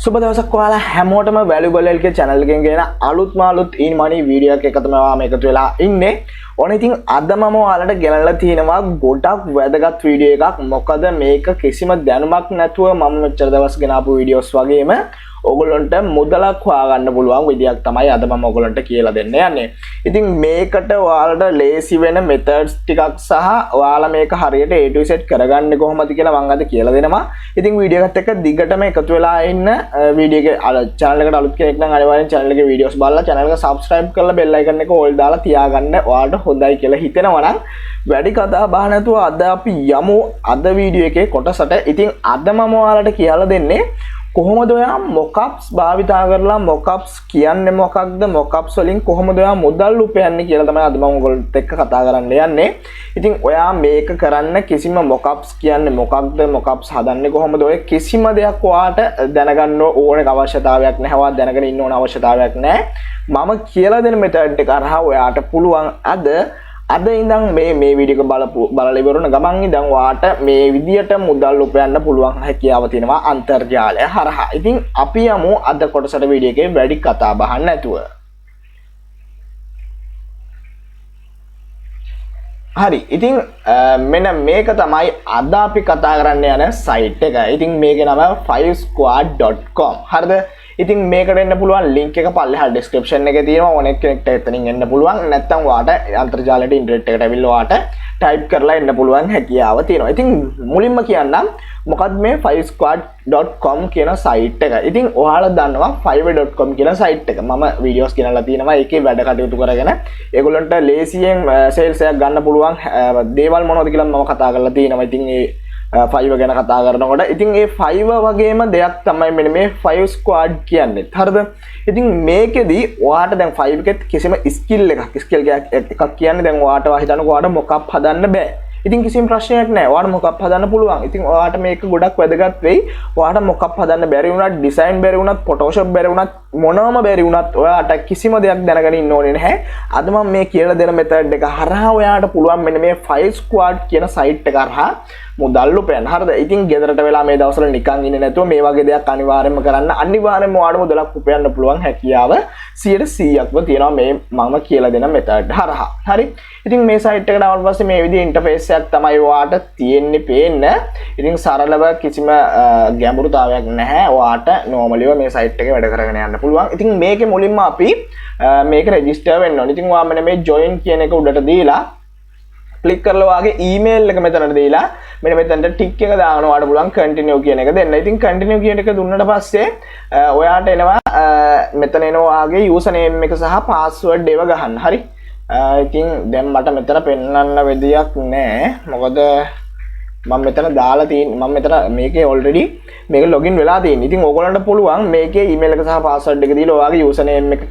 සුබ දවසක් ඔයාලා හැමෝටම වැලියුබල් LKR channel එකෙන් ගෙන අලුත් emoney වීඩියෝ එකක තමයි මම එකතු වෙලා ඉන්නේ. ඕන ඉතින් අද මම ඔයාලට ගෙනල්ලා තියෙනවා ගොඩක් වැදගත් වීඩියෝ එකක්. මොකද මේක කිසිම දැනුමක් නැතුව මම මෙච්චර දවස් ගෙන ආපු වීඩියෝස් වගේම ඔයගොල්ලන්ට මුදලක් හොයාගන්න පුළුවන් විදියක් තමයි අද මම ඔයගොල්ලන්ට කියලා දෙන්න යන්නේ. ඉතින් මේකට ඔයාලට ලේසි වෙන methods ටිකක් සහ ඔයාලා මේක හරියට A to Z කරගන්නේ කොහොමද කියලා මම අද කියලා දෙනවා. ඉතින් වීඩියෝ එකත් එක්ක දිගටම එකතු වෙලා ඉන්න වීඩියෝ එකේ channel එකට අලුත් කෙනෙක් නම් අනිවාර්යෙන් channel එකේ videos බලලා channel එක subscribe කරලා bell icon එක all දාලා තියාගන්න ඔයාලට හොඳයි කියලා හිතෙනවා නම් වැඩි කතා බහ නැතුව අද අපි යමු අද වීඩියෝ එකේ කොටසට. ඉතින් අද මම ඔයාලට කියලා දෙන්නේ කොහොමද ඔයා මොකප්ස් භාවිතා කරලා මොකප්ස් කියන්නේ මොකක්ද මොකප්ස් වලින් කොහොමද ඔයා මුදල් උපයන්නේ කියලා තමයි අද මම ඔයගොල්ලොත් එක්ක කතා කරන්න යන්නේ. ඉතින් ඔයා මේක කරන්න කිසිම මොකප්ස් කියන්නේ මොකක්ද මොකප්ස් හදන්නේ කොහොමද ඔය කිසිම දෙයක් ඔයාට දැනගන්න ඕන අවශ්‍යතාවයක් නැහැ. ඔයා දැනගෙන ඉන්න ඕන අවශ්‍යතාවයක් නැහැ. මම කියලා දෙන මෙතඩ් එක අරහා ඔයාට පුළුවන් අද ඉඳන් මේ වීඩියෝ එක බලලා ඉවරන ගමන් ඉඳන් ඔයාට මේ විදියට මුදල් උපයන්න පුළුවන් හැකියාව තියෙනවා අන්තර්ජාලය හරහා. ඉතින් අපි යමු අද කොටසට වීඩියෝ එකේ වැඩි කතා බහ නැතුව. හරි. ඉතින් මෙන්න මේක තමයි අද අපි කතා කරන්න යන සයිට් එක. ඉතින් මේකේ නම fivesquid.com. හරිද? ඉතින් මේකට එන්න පුළුවන් link එක පල්ලෙහා description එකේ තියෙනවා. ඕනෙක් කෙනෙක්ට එතනින් එන්න පුළුවන්. නැත්නම් ඔයාට අන්තර්ජාලයට ඉන්ටර්නෙට් එකට ඇවිල්ලා ඔයාට type කරලා එන්න පුළුවන් හැකියාව තියෙනවා. ඉතින් මුලින්ම කියන්නම් මොකක්ද මේ fivesquid.com කියන site එක. ඉතින් ඔයාලා දන්නවා five.com කියන site එක. මම videos ගෙනල්ලා තියෙනවා. ඒකේ වැඩ කටයුතු කරගෙන ඒගොල්ලන්ට ලේසියෙන් sales එකක් ගන්න පුළුවන් දේවල් මොනවද කියලා මම කතා කරලා තියෙනවා. ඉතින් ඒ five ගැන කතා කරනකොට ඉතින් මේ five වගේම දෙයක් තමයි මෙන්න මේ fivesquid කියන්නේ. හරිද? ඉතින් මේකෙදි ඔයාට දැන් five එකෙත් කිසිම skill එකක් කියන්නේ දැන් ඔයාට හිතන්නකෝ ඔයාට මොකක් හදන්න බෑ. ඉතින් කිසිම ප්‍රශ්නයක් නැහැ. ඔයාට මොකක් හදන්න පුළුවන්. ඉතින් ඔයාට මේක ගොඩක් වැදගත් වෙයි. ඔයාට මොකක් හදන්න බැරි වුණත්, design බැරි වුණත්, photoshop බැරි වුණත්, මොනවම බැරි වුණත් ඔයාට කිසිම දෙයක් දැනගෙන ඉන්න ඕනේ නැහැ. අද මම මේ කියලා දෙන method එක හරහා ඔයාට පුළුවන් මෙන්න මේ fivesquid කියන site එක හරහා මුදල් උපයන්න. හරිද? ඉතින් ගෙදරට වෙලා මේ දවස්වල නිකන් ඉන්නේ නැතුව මේ වගේ දෙයක් අනිවාර්යයෙන්ම කරන්න. අනිවාර්යයෙන්ම ඔයාට මුදලක් උපයන්න පුළුවන් හැකියාව 100%ක්ම තියෙනවා මේ මම කියලා දෙන method හරහා. හරි? ඉතින් මේ site එකට ආවට පස්සේ මේ විදිහේ interface එකක් තමයි ඔයාට තියෙන්නේ පේන්න. ඉතින් සරලව කිසිම ගැඹුරුතාවයක් නැහැ. ඔයාට normally මේ site එකේ වැඩ කරගෙන යන්න පුළුවන්. ඉතින් මේකේ මුලින්ම අපි මේක register වෙන්න ඕනේ. ඉතින් ඔයා මෙන්න මේ join කියන එක උඩට දීලා click කරලා වාගේ email එක මෙතනට දීලා මෙන්න මෙතනට tick එක දාන්න ඔයාලට පුළුවන් continue කියන එක දෙන්න. ඉතින් continue කියන එක දුන්නට පස්සේ ඔයාට එනවා මෙතන එනවා වාගේ username එක සහ password ඒව ගහන්න. හරි? ඉතින් දැන් මට මෙතන පෙන්වන්න විදියක් නැහැ. මොකද මම මෙතන දාලා තියෙන මම මෙතන මේකේ already මේක login වෙලා තියෙනවා. ඉතින් ඕගොල්ලන්ට පුළුවන් මේකේ email එක සහ password එක දීලා ඔයාගේ username එක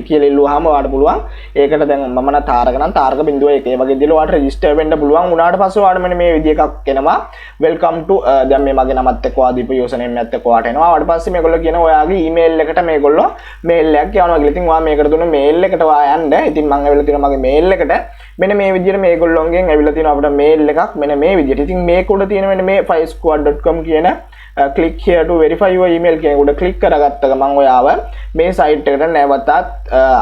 කියලා ඉල්ලුවාම ඔයාලට පුළුවන්. ඒකට දැන් මම නම් තාරක 1 ඒ වගේ දීලා ඔයාලට register වෙන්න පුළුවන්. උනාට පස්සේ ඔයාලට මෙන්න මේ විදිය එකක් එනවා. welcome to දැන් මේ මගේ නමත් එක්ක ඔයා දීපු username එකත් එක්ක ඔයාට එනවා. ඊට පස්සේ මේගොල්ලෝ කියනවා ඔයාගේ email එකට මේගොල්ලෝ mail එකක් යවනවා කියලා. ඉතින් ඔයා මේකට දුන්න mail එකට ඔයා යන්න. ඉතින් මම ඇවිල්ලා තියෙනවා මගේ mail එකට. මෙන්න මේ විදියට මේගොල්ලෝන්ගෙන් ඇවිල්ලා තියෙනවා අපිට mail එකක් මෙන්න මේ විදියට. ඉතින් මේක උඩ තියෙන මෙන්න මේ fivesquid.com කියන click here to verify your email කියන උඩ click කරගත්ත ගමන් ඔයාව මේ site එකට නැවතත්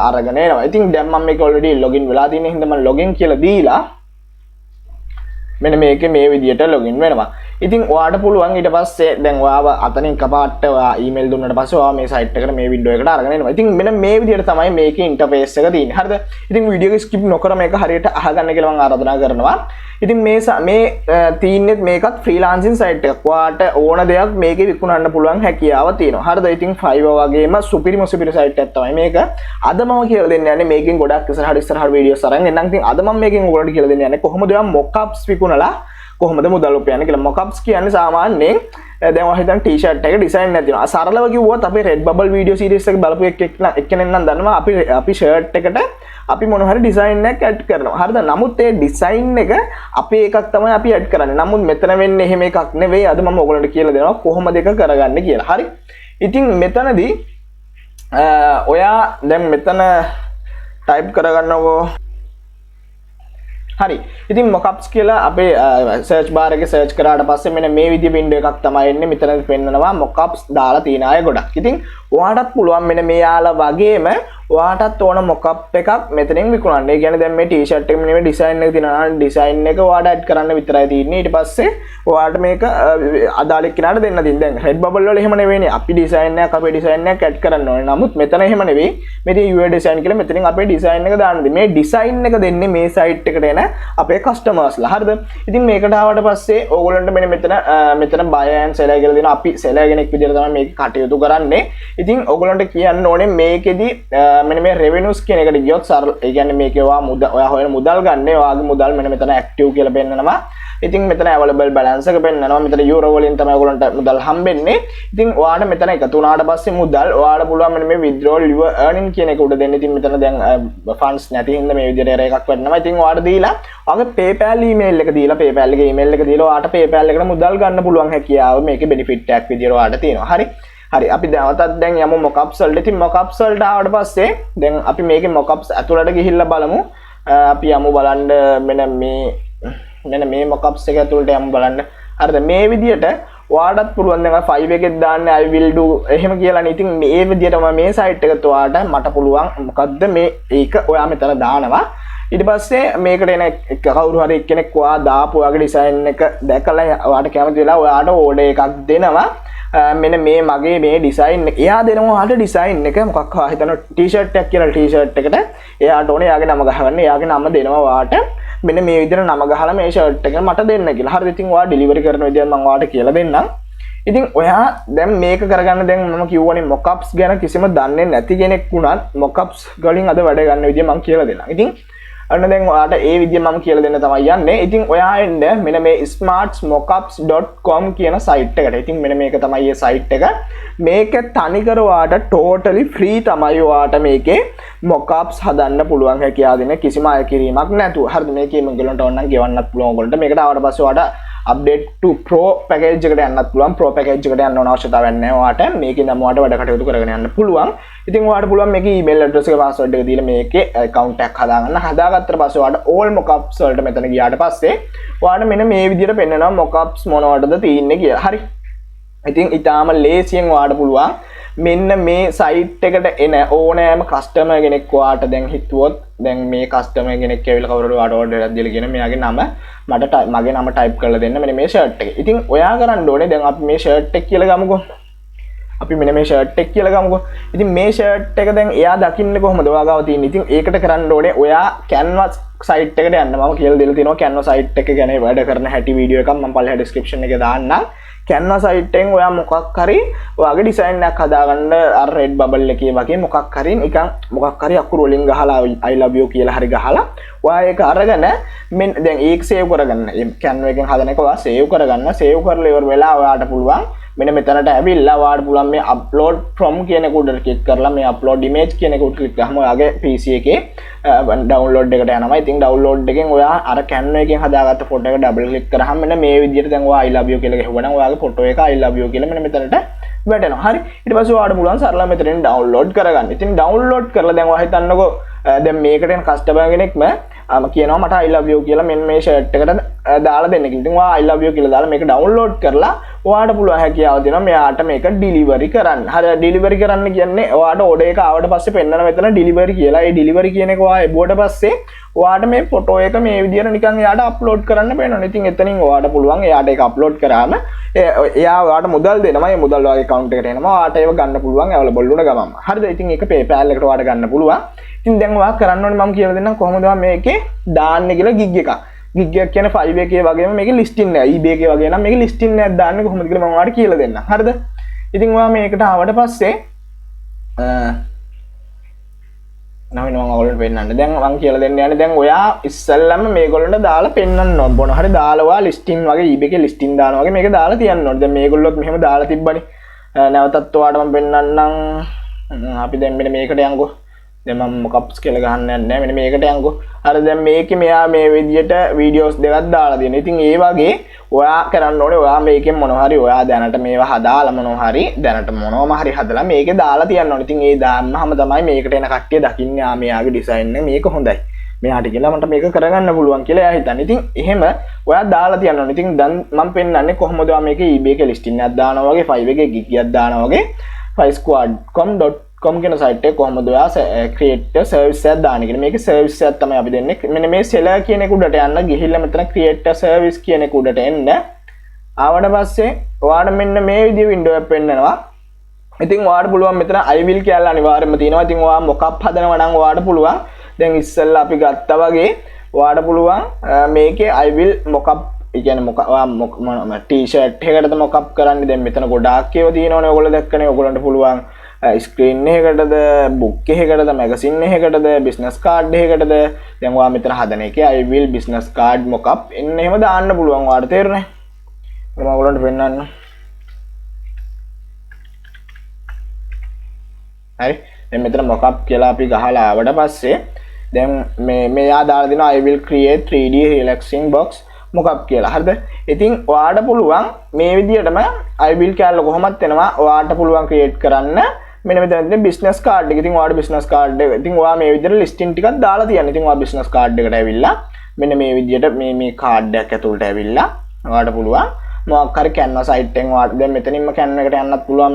අරගෙන එනවා. ඉතින් දැන් මම මේක already login වෙලා තියෙන හින්දා මම login කියලා දීලා මෙන්න මේකේ මේ විදියට login වෙනවා. ඉතින් ඔයාට පුළුවන් ඊට පස්සේ දැන් ඔයාව අතනින් කපාට ඔයා ඊමේල් දුන්නාට පස්සේ ඔයා මේ site එකට මේ window එකට අරගෙන එනවා. ඉතින් මෙන්න මේ විදියට තමයි මේකේ interface එක තියෙන්නේ. හරිද? ඉතින් වීඩියෝ එක skip නොකර මේක හරියට අහගන්න කියලා මම ආරාධනා කරනවා. ඉතින් මේ තියෙන්නේ මේකත් freelancing site එකක්. ඔයාට ඕන දෙයක් මේකේ විකුණන්න පුළුවන් හැකියාව තියෙනවා. හරිද? ඉතින් Fiverr වගේම සුපිරිම site එකක් තමයි මේක. අද මම කියලා දෙන්න යන්නේ මේකෙන් ගොඩක් ඉස්සරහට videos අරන් එන්නම්. ඉතින් අද මම මේකෙන් ඔයගොල්ලන්ට කියලා දෙන්න යන්නේ කොහොමද ඔයා mock-ups විකුණලා කොහොමද මුදල් උපයන්නේ කියලා. මොකක්ස් කියන්නේ සාමාන්‍යයෙන් දැන් ඔයා හිතන් ටී-ෂර්ට් එක ඩිසයින් නැති වෙනවා. සරලව කිව්වොත් අපි Redbubble video series එක බලපු එක්කෙනෙක් නම් දන්නවා අපි ෂර්ට් එකට අපි මොන හරි ඩිසයින් එකක් ඇඩ් කරනවා. හරිද? නමුත් ඒ ඩිසයින් එක අපේ එකක් තමයි අපි ඇඩ් කරන්නේ. නමුත් මෙතන වෙන්නේ එහෙම එකක් නෙවෙයි. අද මම ඔයගොල්ලන්ට කියලා දෙනවා කොහොමද ඒක කරගන්නේ කියලා. හරි? ඉතින් මෙතනදී ඔයා දැන් මෙතන type කරගන්නකෝ. හරි. ඉතින් මොකක්ස් කියලා අපේ සර්ච් බාර් එකේ සර්ච් කරාට පස්සේ මෙන්න මේ විදිහේ වින්ඩෝ එකක් තමයි එන්නේ. මෙතන පෙන්නනවා මොකක්ස් දාලා තියෙන අය ගොඩක්. ඉතින් ඔයාටත් පුළුවන් මෙන්න මේ යාලා වගේම ඔයාටත් ඕන මොකප් එකක් මෙතනින් විකුණන්න. ඒ කියන්නේ දැන් මේ ටී-ෂර්ට් එකේ මෙන්න ඩිසයින් එක තියෙනවා නම් ඩිසයින් එක ඔයාට ඇඩ් කරන්න විතරයි තියෙන්නේ. ඊට පස්සේ ඔයාට මේක අදාළ කෙනාට දෙන්න තියෙන. දැන් රෙඩ් බබල් වල එහෙම නෙවෙයිනේ. අපි ඩිසයින් එකක් අපේ ඩිසයින් එකක් ඇඩ් කරන්න ඕනේ. නමුත් මෙතන එහෙම නෙවෙයි. මෙතන UA ඩිසයින් කියලා මෙතනින් අපේ ඩිසයින් එක දාන්න දෙන්නේ. මේ ඩිසයින් එක දෙන්නේ මේ සයිට් එකට එන අපේ කස්ටමර්ස්ලා. හරිද? ඉතින් මේකට ආවට පස්සේ ඕගොල්ලන්ට මෙන්න මෙතන buyer and seller කියලා දෙනවා. අපි seller කෙනෙක් විදිහට තමයි මේක කටයුතු කරන්නේ. ඉතින් ඕගොල්ලන්ට කියන්න ඕනේ මේකෙදි මෙන්න මේ revenues කියන එකට ගියොත් සරල ඒ කියන්නේ මේකේ ඔයා හොයන මුදල් ගන්න ඔයාගේ මුදල් මෙන්න මෙතන active කියලා පෙන්නනවා. ඉතින් මෙතන available balance එක පෙන්නනවා. මෙතන euro වලින් තමයි ඔයගොල්ලන්ට මුදල් හම්බෙන්නේ. ඉතින් ඔයාට මෙතන එකතු වුණාට පස්සේ මුදල් ඔයාට පුළුවන් මෙන්න මේ withdrawal your earning කියන එක උඩ දෙන්න. ඉතින් මෙතන දැන් funds නැති හින්දා මේ විදිහට error එකක් වෙනවා. ඉතින් ඔයාට දීලා ඔයාගේ PayPal email එක දීලා PayPal එකේ email එක දීලා ඔයාට PayPal එකට මුදල් ගන්න පුළුවන් හැකියාව මේකේ benefit එකක් විදිහට ඔයාට තියෙනවා. හරි. හරි අපි දැන් යමු මොකප්ස් වලට. ඉතින් මොකප්ස් වලට ආවට පස්සේ දැන් අපි මේකේ මොකප්ස් ඇතුළට ගිහිල්ලා බලමු. අපි යමු බලන්න මෙන්න මේ මොකප්ස් එක ඇතුළට යමු බලන්න. හරිද? මේ විදියට ඔයාටත් පුළුවන් දැන් 5 එකෙත් දාන්න I will do එහෙම කියලා නේ. ඉතින් මේ විදියටම මේ සයිට් එකත් ඔයාට මට පුළුවන් මොකද්ද මේ ඒක ඔයා මෙතන දානවා. ඊට පස්සේ මේකට එන කවුරු හරි එක්කෙනෙක් ඔයා දාපු ඔයාගේ ඩිසයින් එක දැකලා ඔයාට කැමති වෙලා ඔයාට ඕඩර් එකක් දෙනවා. මෙන්න මේ මගේ මේ ඩිසයින් එක එයා දෙනවා ඔයාලට ඩිසයින් එක මොකක් හරි හිතන ටී-ෂර්ට් එකක් කියලා ටී-ෂර්ට් එකට එයාට ඕනේ එයාගේ නම ගහගන්න එයාගේ නම දෙනවා ඔයාට මෙන්න මේ විදිහට නම ගහලා මේ ෂර්ට් එක මට දෙන්න කියලා. හරිද? ඉතින් ඔයා ඩෙලිවරි කරන විදිහත් මම ඔයාට කියලා දෙන්නම්. ඉතින් ඔයා දැන් මේක කරගන්න දැන් මම කිව්වනේ මොකප්ස් ගැන කිසිම දන්නේ නැති කෙනෙක් වුණත් මොකප්ස් වලින් අද වැඩ ගන්න විදිහ මම කියලා දෙන්නම්. ඉතින් අන්න දැන් ඔයාට ඒ විදිහ මම කියලා දෙන්න තමයි යන්නේ. ඉතින් ඔයා එන්න මෙන්න මේ smartsmockups.com කියන සයිට් එකට. ඉතින් මෙන්න මේක තමයි ඒ සයිට් එක. මේක තනිකර ඔයාට totally free තමයි ඔයාට මේකේ mockups හදන්න පුළුවන් හැකියාව දෙන කිසිම අය කිරීමක් නැතුව. හරිද? මේකේ මගලන්ට ඕන නම් ගෙවන්නත් පුළුවන් ඔයගොල්ලන්ට. මේකට ආවට පස්සේ ඔයාට update to pro package එකට යන්නත් පුළුවන්. pro package එකට යන්න ඕන අවශ්‍යතාවයක් නැහැ ඔයාට. මේකේ නම් ඔයාට වැඩ කටයුතු කරගෙන යන්න පුළුවන්. ඉතින් ඔයාට පුළුවන් මේකේ email address එක password එක දීලා මේකේ account එකක් හදාගන්න. හදාගත්තට පස්සේ ඔයාට all mockups වලට මෙතන ගියාට පස්සේ ඔයාට මෙන්න මේ විදිහට පෙන්නනවා mockups මොනවටද තියෙන්නේ කියලා. හරි. ඉතින් ඊටාම ලේසියෙන් ඔයාට පුළුවන් මෙන්න මේ සයිට් එකට එන ඕනෑම කස්ටමර් කෙනෙක් ඔයාට දැන් හිතුවොත් දැන් මේ කස්ටමර් කෙනෙක් ඇවිල්ලා කවුරු හරි ඔයාට ඕඩර් එකක් දීලා කියන මෙයාගේ නම මගේ නම ටයිප් කරලා දෙන්න මෙන්න මේ ෂර්ට් එක. ඉතින් ඔයා කරන්න ඕනේ දැන් අපි මේ ෂර්ට් එක කියලා ගමුකෝ. අපි මෙන්න මේ ෂර්ට් එක කියලා ගමුකෝ. ඉතින් මේ ෂර්ට් එක දැන් එයා දකින්නේ කොහොමද ඔයා ගාව තියෙන්නේ. ඉතින් ඒකට කරන්න ඕනේ ඔයා canvas සයිට් එකට යන්න. මම කියලා දෙලා තියෙනවා canvas සයිට් එක ගැන වැඩ කරන හැටි වීඩියෝ එකක් මම පල්ලෙහා description එකේ දාන්නම්. canvas site එකෙන් ඔයා මොකක් හරි ඔයාගේ ඩිසයින් එකක් හදාගන්න අර red bubble එකේ වගේ මොකක් හරි නිකන් මොකක් හරි අකුරු වලින් ගහලා I love you කියලා හරි ගහලා ඔයා ඒක අරගෙන මෙන්න දැන් ඒක save කරගන්න. canvas එකෙන් හදන එක ඔයා save කරගන්න. save කරලා ඉවර වෙලා ඔයාට පුළුවන් මෙන්න මෙතනට ඇවිල්ලා ඔයාට පුළුවන් මේ upload from කියන එක උඩට ක්ලික් කරලා මේ upload image කියන එක උඩට ක්ලික් කරාම ඔයාගේ PC එකේ download එකට යනවා. ඉතින් download එකෙන් ඔයා අර canvas එකෙන් හදාගත්ත ෆොටෝ එක double click කරාම මෙන්න මේ විදිහට දැන් ඔයා I love you කියලා ගහුවනම් ඔයාගේ ෆොටෝ එක I love you කියලා මෙන්න මෙතනට වැටෙනවා. හරි. ඊට පස්සේ ඔයාට පුළුවන් සරලව මෙතනින් download කරගන්න. ඉතින් download කරලා දැන් ඔයා හිතන්නකෝ දැන් මේකට එන customer කෙනෙක්ම කියනවා මට I love you කියලා මෙන්න මේ shirt එකට දාලා දෙන්න කියලා. ඉතින් ඔයා I love you කියලා දාලා මේක download කරලා ඔයාට පුළුවන් හැකියාව දෙනවා මෙයාට මේක delivery කරන්න. හරි delivery කරන්න කියන්නේ ඔයාට order එක ආවට පස්සේ පෙන්නන මෙතන delivery කියලා. ඒ delivery කියන එක ඔයා එබුවට පස්සේ ඔයාට මේ ෆොටෝ එක මේ විදිහට නිකන් එයාට අප්ලෝඩ් කරන්න වෙනවා. ඉතින් එතනින් ඔයාට පුළුවන් එයාට ඒක අප්ලෝඩ් කරාම එයා ඔයාට මුදල් දෙනවා. ඒ මුදල් ඔයාගේ account එකට එනවා. ඔයාට ඒක ගන්න පුළුවන් available වුණ ගමන්ම. හරිද? ඉතින් ඒක PayPal එකට ඔයාට ගන්න පුළුවන්. ඉතින් දැන් ඔයා කරන්න ඕනේ මම කියලා දෙන්නම් කොහොමද මේකේ දාන්නේ කියලා gig එකක්. gig එක කියන්නේ 5 එකේ වගේම මේකේ listing නෑ. eBay එකේ වගේ නම් මේකේ listing නෑ දාන්නේ කොහොමද කියලා මම ඔයාලට කියලා දෙන්නම්. හරිද? ඉතින් ඔයා මේකට ආවට පස්සේ නම ඔයාලට පෙන්නන්න. දැන් මම කියලා දෙන්න යන්නේ දැන් ඔයා ඉස්සෙල්ලම මේගොල්ලන්ට දාලා පෙන්නන්න ඕන. මොන හරි දාලා ඔයා listing වගේ eBay එකේ listing දානවා වගේ මේක දාලා තියන්න ඕනේ. දැන් මේගොල්ලොත් මෙහෙම දාලා තිබ්බනේ. නැවතත් ඔයාට මම පෙන්නන්නම්. අපි දැන් මෙන්න මේකට යන්කෝ. දැන් මම මොකක්ස් කියලා ගහන්න යන්නේ නැහැ. මෙන්න මේකට යන්කෝ. අර දැන් මේකේ මෙයා මේ විදියට වීඩියෝස් දෙකක් දාලා දෙනවා. ඉතින් ඒ වගේ ඔයා කරන්න ඕනේ ඔයා මේකෙන් මොනවා හරි ඔයා දැනට මේවා හදාලා මොනවා හරි දැනට මොනවම හරි හදලා මේකේ දාලා තියන්න ඕනේ. ඉතින් ඒ දාන්නාම තමයි මේකට එන කට්ටිය දකින්නේ ආ මෙයාගේ ඩිසයින් එක මේක හොඳයි. මෙයාට කියලා මට මේක කරගන්න පුළුවන් කියලා එයා හිතන්නේ. ඉතින් එහෙම ඔයා දාලා තියන්න ඕනේ. ඉතින් දැන් මම පෙන්නන්නේ කොහොමද ඔයා මේකේ eBay එකේ listing එකක් දානවා වගේ, Fiverr එකේ gig එකක් දානවා වගේ fivesquid.com කියන site එක කොහොමද ඔයා create a service එකක් දාන්නේ කියලා. මේකේ service එකක් තමයි අපි දෙන්නේ. මෙන්න මේ seller කියන එක උඩට යන්න ගිහිල්ලා මෙතන create a service කියන එක උඩට එන්න. ආවට පස්සේ ඔයාට මෙන්න මේ විදිහේ window එකක් පෙන්නනවා. ඉතින් ඔයාට පුළුවන් මෙතන I will කියලා අනිවාර්යයෙන්ම තියෙනවා. ඉතින් ඔයා මොකක් හදනවා නම් ඔයාට පුළුවන් දැන් ඉස්සෙල්ලා අපි ගත්තා වගේ ඔයාට පුළුවන් මේකේ I will මොකක් ඒ කියන්නේ මොකක් ඔයා t-shirt එකකටද මොකක් කරන්නේ දැන් මෙතන ගොඩාක් ඒවා තියෙනවනේ ඔයගොල්ලෝ දැක්කනේ ඔයගොල්ලන්ට පුළුවන් ස්ක්‍රීන් එකකටද බුක් එකකටද මැගසින් එකකටද බිස්නස් කාඩ් එකකටද දැන් ඔයා මෙතන හදන එකේ I will business card මොකක් එන්න එහෙම දාන්න පුළුවන් ඔයාට තේරුණේ මම ඔයගොල්ලන්ට පෙන්නන්න හරි දැන් මෙතන මොකක් කියලා අපි ගහලා ආවට පස්සේ දැන් මෙයා දාලා දෙනවා I will create 3D relaxing box මොකක් කියලා හරිද ඉතින් ඔයාට පුළුවන් මේ විදිහටම I will කියලා කොහොමද එනවා ඔයාට පුළුවන් create කරන්න මෙන්න මෙතන business card එක ඉතින් ඔයාට business card එක ඉතින් ඔයා මේ විදිහට listing ටිකක් දාලා තියන්න ඉතින් ඔයා business card එකට ඇවිල්ලා මෙන්න මේ විදිහට මේ card එකක් ඇතුළට ඇවිල්ලා ඔයාට පුළුවන් මොකක් හරි Canva site එකෙන් ඔයාට දැන් මෙතනින්ම Canva එකට යන්නත් පුළුවන්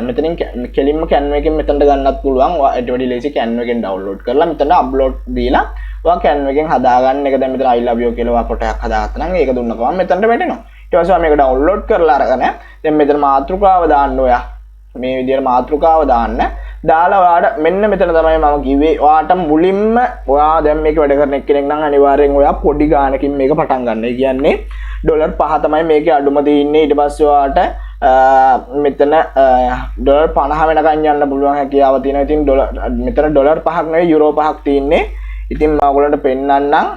මෙතනින් කෙලින්ම Canva එකෙන් මෙතනට ගන්නත් පුළුවන් ඔයා ඊට වඩා ලේසි Canva එකෙන් download කරලා මෙතන upload දීලා ඔයා Canva එකෙන් හදාගන්න එක දැන් මෙතන I love you කියලා ඔයා ෆොටෝ එකක් හදාගත්තා නම් ඒක දුන්න ගමන් මෙතනට වැටෙනවා ඊට පස්සේ මේක download කරලා අරගෙන දැන් මෙතන මාතෘකාව දාන්න ඔයා මේ විදිහට මාතෘකාව දාන්න දාලා ඔයාට මෙන්න මෙතන තමයි මම කිව්වේ ඔයාට මුලින්ම ඔයා දැන් මේක වැඩ කරන එක්කෙනෙක් නම් අනිවාර්යෙන් ඔයා පොඩි ගානකින් මේක පටන් ගන්න. ඒ කියන්නේ ඩොලර් 5 තමයි මේකේ අඩුම තියෙන්නේ. ඊට පස්සේ ඔයාට මෙතන ඩොලර් 50 වෙනකන් යන්න පුළුවන් හැකියාව තියෙනවා. ඉතින් මෙතන ඩොලර් 5ක් නෙවෙයි යුරෝ 5ක් තියෙන්නේ. ඉතින් මම ඔයගොල්ලන්ට පෙන්නන්නම්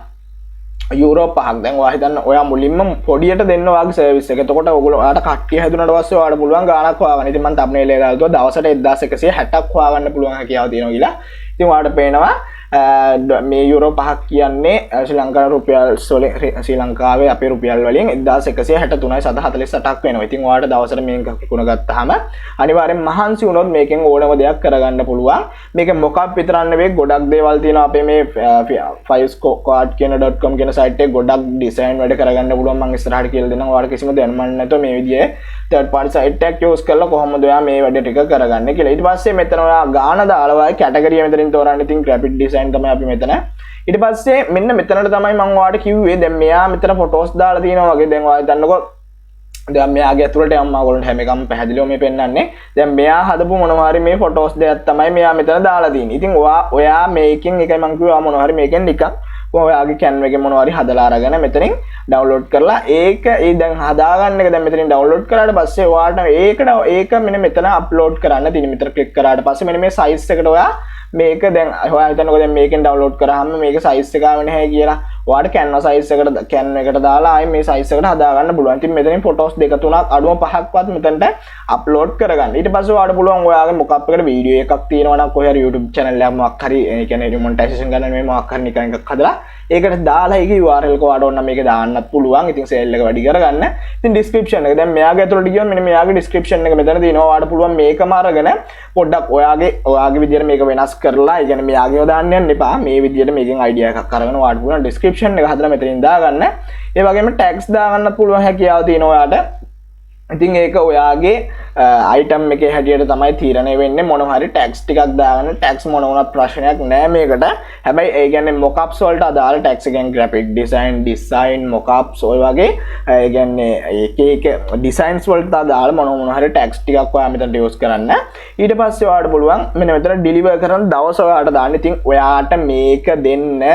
යුරෝ 5ක් දැන් ඔයා හිතන්න ඔයා මුලින්ම පොඩියට දෙන්න ඔයාගේ සර්විස් එක. එතකොට ඔයගොල්ලෝ ඔයාට කට්ටිය හැදුනට පස්සේ ඔයාට පුළුවන් ගාණක් හොයාගන්න. ඉතින් මම thumbnail එක දාලා දුවා දවසට 1160ක් හොයාගන්න පුළුවන් හැකියාව තියෙනවා කියලා. ඉතින් ඔයාට පේනවා මේ යුරෝ 5ක් කියන්නේ ශ්‍රී ලංකාවේ රුපියල් ශ්‍රී ලංකාවේ අපේ රුපියල් වලින් 1163.48ක් වෙනවා. ඉතින් ඔයාට දවසට මේක විකුණ ගත්තාම අනිවාර්යෙන් මහන්සි වුණොත් මේකෙන් ඕනම දෙයක් කරගන්න පුළුවන්. මේක මොකක් විතරක් නෙවෙයි ගොඩක් දේවල් තියෙනවා අපේ මේ fivesquid කියන.com කියන site එකේ ගොඩක් design වැඩ කරගන්න පුළුවන්. මම ඉස්සරහට කියලා දෙන්නම්. ඔයාලට කිසිම දැනුමක් නැතුව මේ විදිහේ third party site එකක් use කරලා කොහොමද ඔයා මේ වැඩ ටික කරගන්නේ කියලා. ඊට පස්සේ මෙතන ඔයා ගාන දාලා ඔයා category මෙතනින් තෝරන්න. ඉතින් graphic design තමයි අපි මෙතන ඊට පස්සේ මෙන්න මෙතනට තමයි මම ඔයාලට කිව්වේ දැන් මෙයා මෙතන ෆොටෝස් දාලා තියෙනවා වගේ දැන් ඔයා හිතන්නකෝ දැන් මෙයාගේ ඇතුළට යන්න ඕගොල්ලන්ට හැම එකම පැහැදිලිව මේ පෙන්නන්නේ දැන් මෙයා හදපු මොනවා හරි මේ ෆොටෝස් දෙයක් තමයි මෙයා මෙතන දාලා තියෙන්නේ ඉතින් ඔයා මේකෙන් එකයි මම කිව්වා මොනවා හරි මේකෙන් නිකන් ඔයාගේ Canva එකේ මොනවා හරි හදලා අරගෙන මෙතනින් download කරලා ඒක ඒ දැන් හදාගන්න එක දැන් මෙතනින් download කරාට පස්සේ ඔයාට ඒක මෙන්න මෙතන upload කරන්න තියෙන මෙතන click කරාට පස්සේ මෙන්න මේ size එකට ඔයා මේක දැන් ඔයා හිතන්නකෝ දැන් මේකෙන් download කරාම මේක size එක ආවෙ නැහැ කියලා ඔයාට Canva size එකට දාලා ආයේ මේ size එකට හදා ගන්න පුළුවන්. ඉතින් මෙතනින් photos දෙක තුනක් අඩුම පහක්වත් මෙතනට upload කරගන්න. ඊට පස්සේ ඔයාට පුළුවන් ඔයාගේ මොකක් එකට වීඩියෝ එකක් තියෙනවා නම් කොහේ හරි YouTube channel එකක් මොකක් හරි ඒ කියන්නේ monetization ගන්න මේ මොකක් හරි නිකන් එකක් හදලා ඒකට දාලා ඒකේ URL එක ඔයාට ඕන නම් මේක දාන්නත් පුළුවන්. ඉතින් sale එක වැඩි කරගන්න. ඉතින් description එක දැන් මෙයාගේ ඇතුළට ගියොත් මෙන්න මෙයාගේ description එක මෙතන තියෙනවා. ඔයාට පුළුවන් මේකම අරගෙන පොඩ්ඩක් ඔයාගේ විදියට මේක වෙනස් කරලා ඒ කියන්නේ මෙයාගේව දාන්න යන්න එපා. මේ විදියට මේකෙන් idea එකක් අරගෙන ඔයාට පුළුවන් description එක හදලා මෙතනින් දාගන්න. ඒ වගේම tags දාගන්නත් පුළුවන් හැකියාව තියෙනවා ඔයාට. ඉතින් ඒක ඔයාගේ item එකේ හැටියට තමයි තීරණය වෙන්නේ මොනවා හරි tags ටිකක් දාගන්න tags මොන වුණත් ප්‍රශ්නයක් නෑ මේකට. හැබැයි ඒ කියන්නේ mockups වලට අදාළ tags එකෙන් graphic design mockups ඔය වගේ ඒ කියන්නේ එක designs වලට අදාළ මොන හරි tags ටිකක් ඔයා මෙතනට use කරන්න. ඊට පස්සේ ඔයාට පුළුවන් මෙන්න මෙතන deliver කරන දවස ඔයාට දාන්න. ඉතින් ඔයාට මේක දෙන්න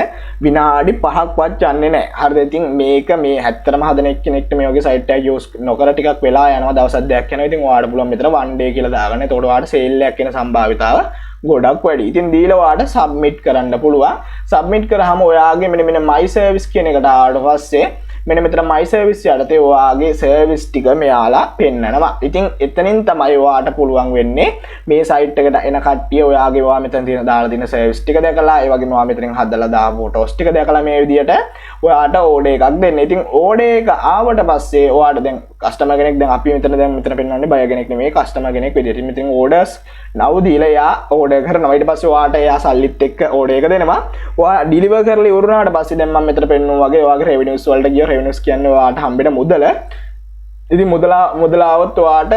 විනාඩි 5ක්වත් යන්නේ නෑ. හරිද? ඉතින් මේක මේ ඇත්තටම හදන එක්කෙනෙක්ට මේ වගේ site එක use නොකර ටිකක් වෙලා යනවා දවස් දෙකක් යනවා. ඉතින් ඔයාට පුළුවන් මෙතන 1 day කියලා දාගන්න. එතකොට ඔයාට sale එකක් වෙන සම්භාවිතාව ගොඩක් වැඩි. ඉතින් දීලා ඔයාට submit කරන්න පුළුවන්. submit කරාම ඔයාගේ මෙන්න my service කියන එකට ආවට පස්සේ මෙන්න මෙතන my service යටතේ ඔයාගේ service ටික මෙයාලා පෙන්නනවා. ඉතින් එතනින් තමයි ඔයාට පුළුවන් වෙන්නේ මේ site එකට එන කට්ටිය ඔයාගේ ඔයා මෙතන තියෙන දාලා තියෙන service ටික දැකලා ඒ වගේම ඔයා මෙතනින් හදලා දාපු photos ටික දැකලා මේ විදියට ඔයාට order එකක් දෙන්න. ඉතින් order එක ආවට පස්සේ ඔයාට දැන් කස්ටමර් කෙනෙක් දැන් අපි මෙතන පෙන්නන්නේ බය කෙනෙක් නෙමෙයි කස්ටමර් කෙනෙක් විදිහට. ඉතින් ඕඩර්ස් නව් දීලා යා ඕඩර් කරනවා. ඊට පස්සේ ඔයාට එයා සල්ලිත් එක්ක ඕඩර් එක දෙනවා. ඔයා ඩිලිවර් කරලා ඉවරුනාට පස්සේ දැන් මම මෙතන පෙන්නුවා වගේ ඔයාගේ රෙවෙනියුස් වලට ගියෝ. රෙවෙනියුස් කියන්නේ ඔයාට හම්බෙන මුදල. ඉතින් මුදලාවත් ඔයාට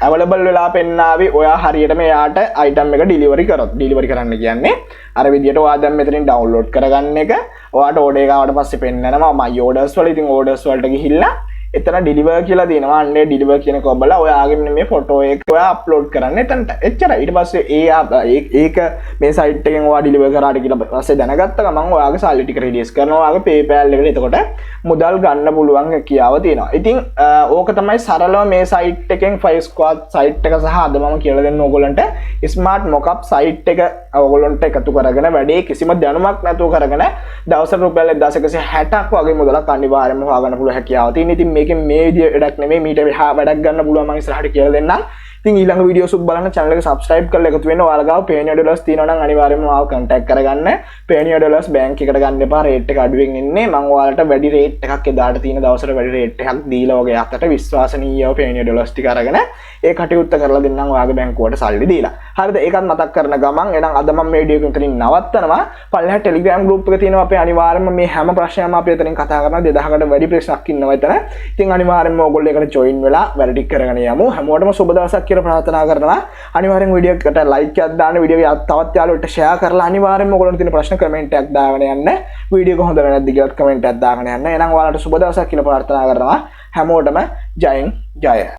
අවైలබල් වෙලා පෙන්නාවි ඔයා හරියටම එයාට අයිටම් එක ඩිලිවරි කරොත්. ඩිලිවරි කරන්න කියන්නේ අර විදිහට ඔයා දැන් මෙතනින් ඩවුන්ලෝඩ් කරගන්න එක. ඔයාට ඕඩර් එක ආවට පස්සේ පෙන්නනවා මයි ඕඩර්ස් වල. ඉතින් ඕඩර්ස් වලට ගිහිල්ලා එතන ඩිලිවර් කියලා දෙනවා. අන්නේ ඩිලිවර් කියන එක ඔබලා ඔයාගේ මේ ෆොටෝ එක ඔයා අප්ලෝඩ් කරන්න එතනට. එච්චරයි. ඊට පස්සේ ඒක මේ සයිට් එකෙන් ඔයා ඩිලිවර් කරාට කියලා පස්සේ දැනගත්ත ගමන් ඔයාගේ සල්ලි ටික රිලීස් කරනවා. ඔයාගේ PayPal එකට එතකොට මුදල් ගන්න පුළුවන් කියාව තියෙනවා. ඉතින් ඕක තමයි සරලව මේ සයිට් එකෙන් 5 squad සයිට් එක සහ අද මම කියලා දෙන්න ඕගොල්ලන්ට ස්මාර්ට් මොකප් සයිට් එක ඕගොල්ලන්ට එකතු කරගෙන වැඩේ කිසිම දැනුමක් නැතුව කරගෙන දවසට රුපියල් 1660ක් වගේ මුදලක් අනිවාර්යයෙන්ම හොයාගන්න පුළුවන් හැකියාව තියෙන. ඉතින් මේකෙන් මේ විදිය වැඩක් නෙමෙයි මීට එහා වැඩක් ගන්න පුළුවන් මම ඉස්සරහට කියලා දෙන්නම්. ඉතින් ඊළඟ වීඩියෝස් උත් බලන්න channel එක subscribe කරලා එකතු වෙන්න. ඔයාලා ගාව Payoneer dollars තියෙනවා නම් අනිවාර්යයෙන්ම මාව contact කරගන්න. Payoneer dollars bank එකට ගන්න එපා. rate එක අඩුවෙන් ඉන්නේ. මම ඔයාලට වැඩි rate එකක් එදාට තියෙන දවසට වැඩි rate එකක් දීලා ඔගේ අතට විශ්වාසනීයව Payoneer dollars ටික අරගෙන ඒ කටයුත්ත කරලා දෙන්නම් ඔයාගේ බැංකුවට සල්ලි දීලා. හරිද? ඒකත් මතක් කරන ගමන් එහෙනම් අද මම මේ වීඩියෝ එක මෙතනින් නවත්තනවා. පල්ලෙහා Telegram group එක තියෙනවා. අපේ අනිවාර්යයෙන්ම මේ හැම ප්‍රශ්නයක්ම අපි එතනින් කතා කරනවා. 2000කට වැඩි ප්‍රශ්නක් ඉන්නවා එතන. ඉතින් අනිවාර්යයෙන්ම ඔයගොල්ලෝ ඒකට join වෙලා වැඩ ටික කරගෙන යමු. හැමෝටම සුබ දවසක් කියලා ප්‍රාර්ථනා කරනවා. අනිවාර්යෙන් වීඩියෝ එකට ලයික් එකක් දාන්න, වීඩියෝ එක තවත් යාළුවන්ට ෂෙයා කරලා අනිවාර්යෙන්ම ඔයගොල්ලන්ට තියෙන ප්‍රශ්න කමෙන්ට් එකක් දාගෙන යන්න. වීඩියෝ එක හොඳ නැද්ද කියලා කමෙන්ට් එකක් දාගෙන යන්න. එහෙනම් ඔයාලට සුබ දවසක් කියලා ප්‍රාර්ථනා කරනවා. හැමෝටම ජයෙන් ජය.